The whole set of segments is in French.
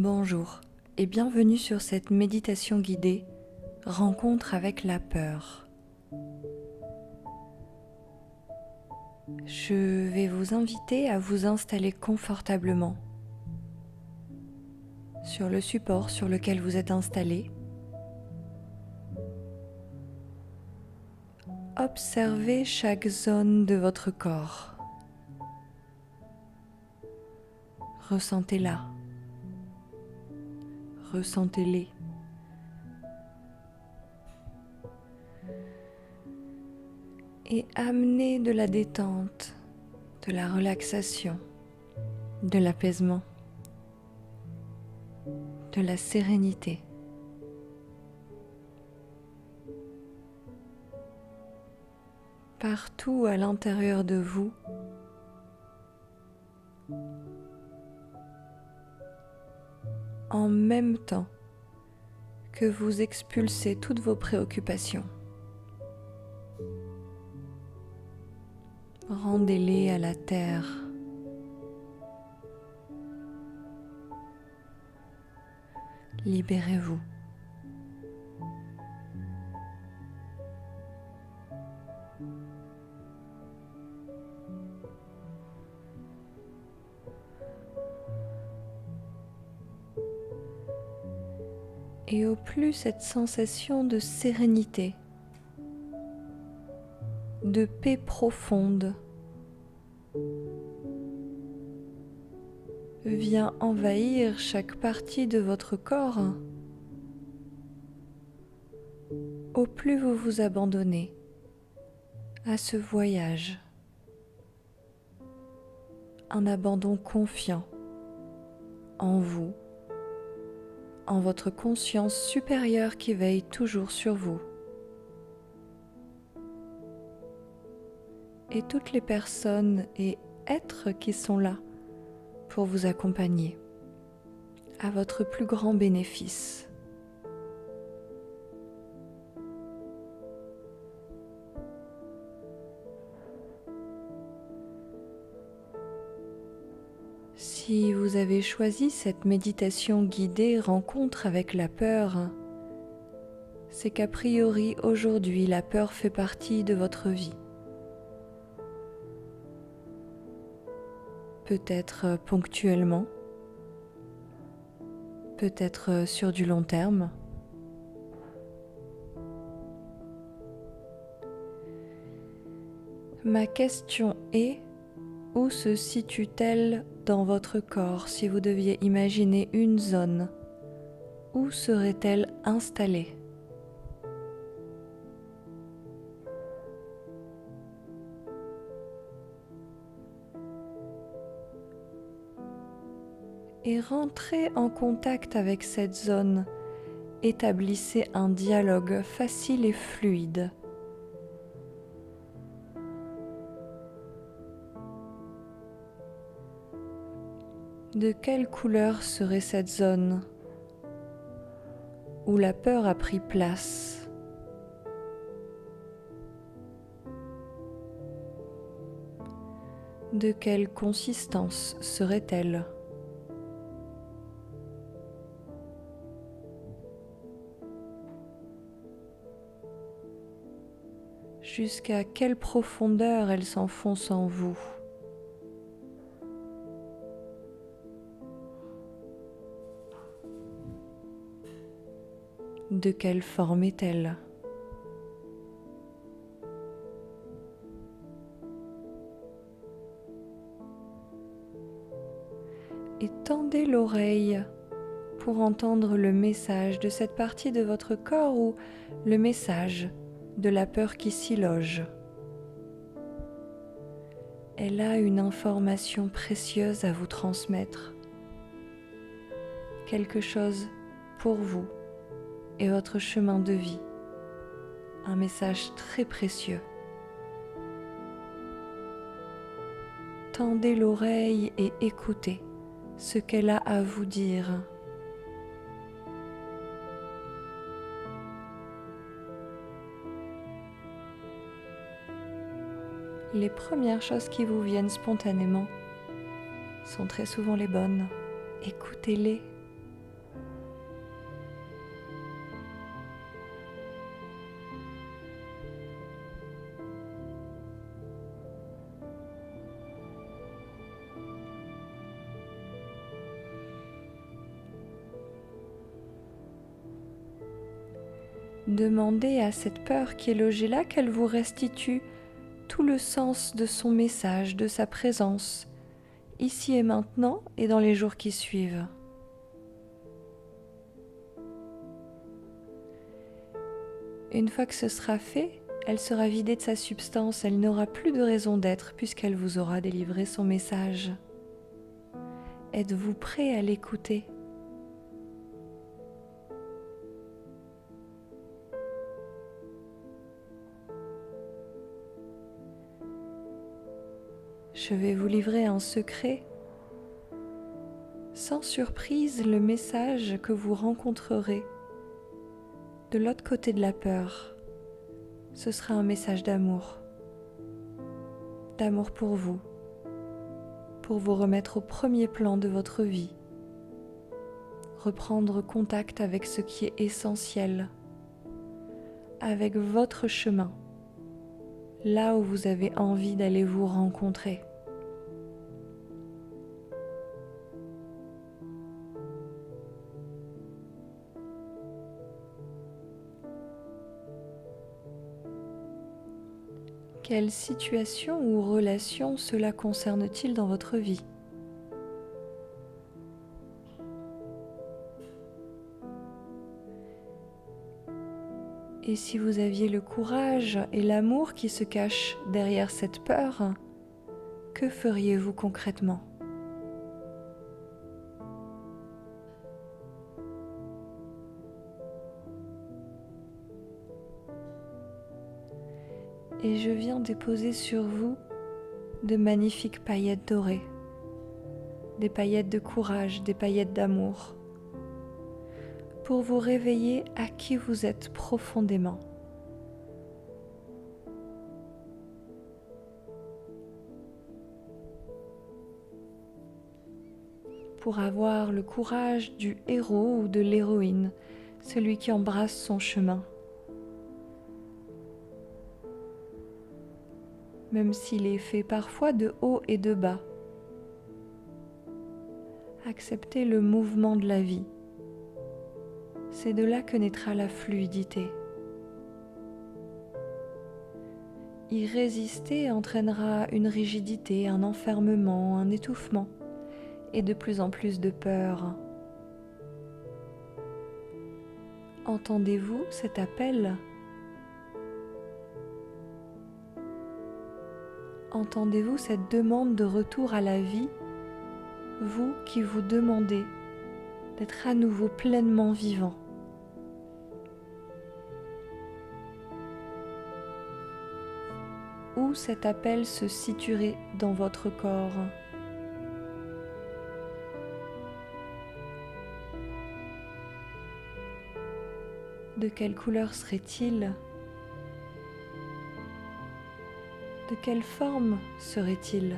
Bonjour et bienvenue sur cette méditation guidée Rencontre avec la peur. Je vais vous inviter à vous installer confortablement sur le support sur lequel vous êtes installé. Observez chaque zone de votre corps. Ressentez-la. Ressentez-les. Et amenez de la détente, de la relaxation, de l'apaisement, de la sérénité. Partout à l'intérieur de vous, en même temps que vous expulsez toutes vos préoccupations. Rendez-les à la terre. Libérez-vous. Et au plus cette sensation de sérénité, de paix profonde vient envahir chaque partie de votre corps, au plus vous vous abandonnez à ce voyage, un abandon confiant en vous, en votre conscience supérieure qui veille toujours sur vous. Et toutes les personnes et êtres qui sont là pour vous accompagner à votre plus grand bénéfice. Si vous avez choisi cette méditation guidée rencontre avec la peur, c'est qu'a priori aujourd'hui la peur fait partie de votre vie. Peut-être ponctuellement, peut-être sur du long terme. Ma question est, où se situe-t-elle dans votre corps si vous deviez imaginer une zone? Où serait-elle installée? Et rentrez en contact avec cette zone. Établissez un dialogue facile et fluide. De quelle couleur serait cette zone où la peur a pris place? De quelle consistance serait-elle? Jusqu'à quelle profondeur elle s'enfonce en vous? De quelle forme est-elle? Et tendez l'oreille pour entendre le message de cette partie de votre corps ou le message de la peur qui s'y loge. Elle a une information précieuse à vous transmettre, quelque chose pour vous et votre chemin de vie, un message très précieux. Tendez l'oreille et écoutez ce qu'elle a à vous dire. Les premières choses qui vous viennent spontanément sont très souvent les bonnes. Écoutez-les Demandez à cette peur qui est logée là qu'elle vous restitue tout le sens de son message, de sa présence, ici et maintenant et dans les jours qui suivent. Une fois que ce sera fait, elle sera vidée de sa substance, elle n'aura plus de raison d'être puisqu'elle vous aura délivré son message. Êtes-vous prêt à l'écouter ? Je vais vous livrer en secret, sans surprise, le message que vous rencontrerez de l'autre côté de la peur. Ce sera un message d'amour pour vous remettre au premier plan de votre vie, reprendre contact avec ce qui est essentiel, avec votre chemin, là où vous avez envie d'aller vous rencontrer. Quelle situation ou relation cela concerne-t-il dans votre vie ? Et si vous aviez le courage et l'amour qui se cachent derrière cette peur, que feriez-vous concrètement ? Et je viens déposer sur vous de magnifiques paillettes dorées, des paillettes de courage, des paillettes d'amour, pour vous réveiller à qui vous êtes profondément. Pour avoir le courage du héros ou de l'héroïne, celui qui embrasse son chemin. Même s'il est fait parfois de haut et de bas. Acceptez le mouvement de la vie. C'est de là que naîtra la fluidité. Y résister entraînera une rigidité, un enfermement, un étouffement et de plus en plus de peur. Entendez-vous cet appel ? Entendez-vous cette demande de retour à la vie, vous qui vous demandez d'être à nouveau pleinement vivant ? Où cet appel se situerait dans votre corps ? De quelle couleur serait-il ? De quelle forme serait-il ?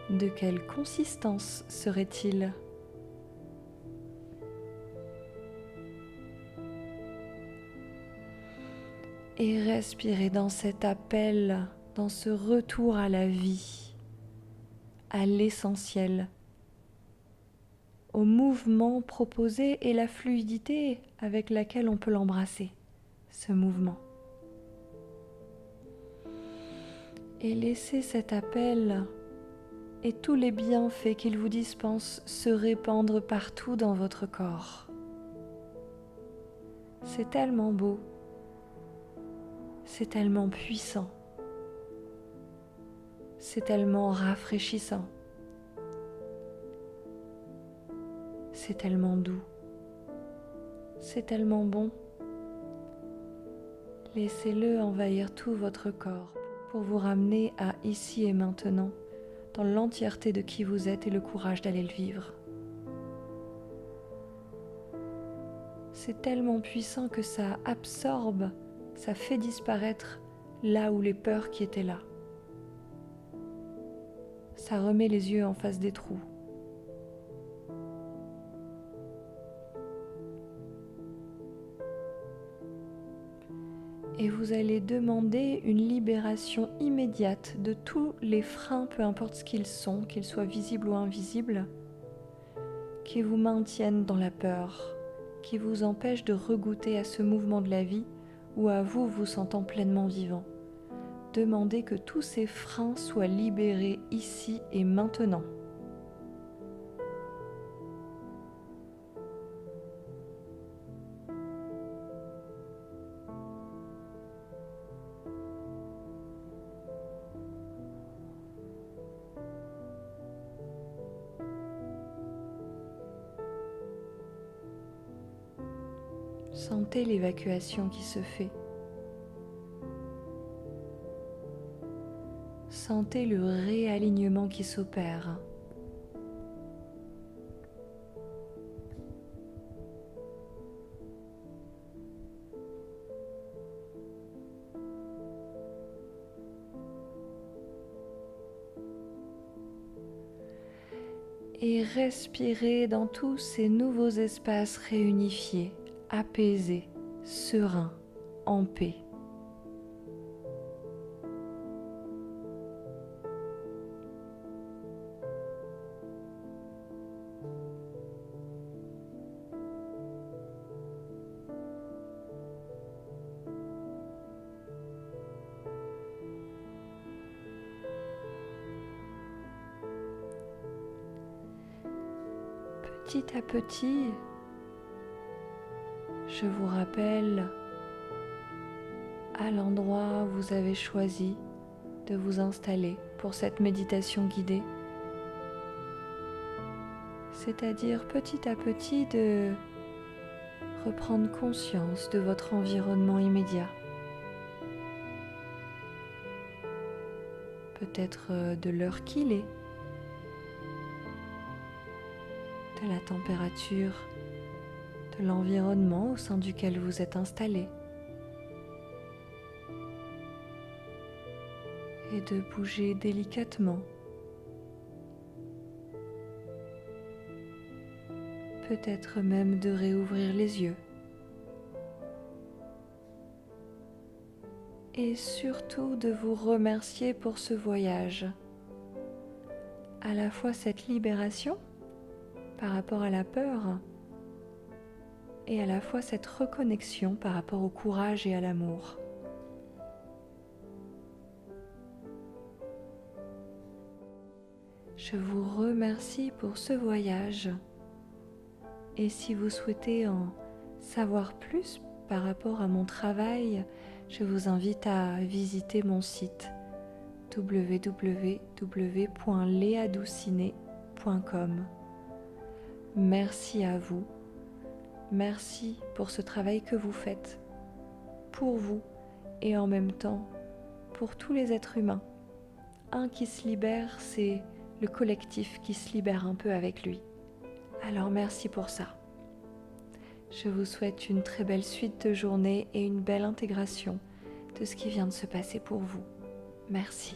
De quelle consistance serait-il ? Et respirez dans cet appel, dans ce retour à la vie, à l'essentiel, au mouvement proposé et la fluidité avec laquelle on peut l'embrasser, ce mouvement. Et laissez cet appel et tous les bienfaits qu'il vous dispense se répandre partout dans votre corps. C'est tellement beau, c'est tellement puissant, c'est tellement rafraîchissant, c'est tellement doux, c'est tellement bon. Laissez-le envahir tout votre corps pour vous ramener à ici et maintenant, dans l'entièreté de qui vous êtes et le courage d'aller le vivre. C'est tellement puissant que ça absorbe, ça fait disparaître là où les peurs qui étaient là. Ça remet les yeux en face des trous. Et vous allez demander une libération immédiate de tous les freins, peu importe ce qu'ils sont, qu'ils soient visibles ou invisibles, qui vous maintiennent dans la peur, qui vous empêchent de regoûter à ce mouvement de la vie ou à vous vous sentant pleinement vivant. Demandez que tous ces freins soient libérés ici et maintenant. Sentez l'évacuation qui se fait. Sentez le réalignement qui s'opère. Et respirez dans tous ces nouveaux espaces réunifiés, apaisés, sereins, en paix. Petit à petit, je vous rappelle à l'endroit où vous avez choisi de vous installer pour cette méditation guidée. C'est-à-dire petit à petit de reprendre conscience de votre environnement immédiat. Peut-être de l'heure qu'il est, de la température, de l'environnement au sein duquel vous êtes installé. Et de bouger délicatement. Peut-être même de réouvrir les yeux. Et surtout de vous remercier pour ce voyage. À la fois cette libération par rapport à la peur et à la fois cette reconnexion par rapport au courage et à l'amour. Je vous remercie pour ce voyage et si vous souhaitez en savoir plus par rapport à mon travail, je vous invite à visiter mon site www.leadouciné.com. Merci à vous, merci pour ce travail que vous faites, pour vous et en même temps pour tous les êtres humains. Un qui se libère, c'est le collectif qui se libère un peu avec lui. Alors merci pour ça. Je vous souhaite une très belle suite de journée et une belle intégration de ce qui vient de se passer pour vous. Merci.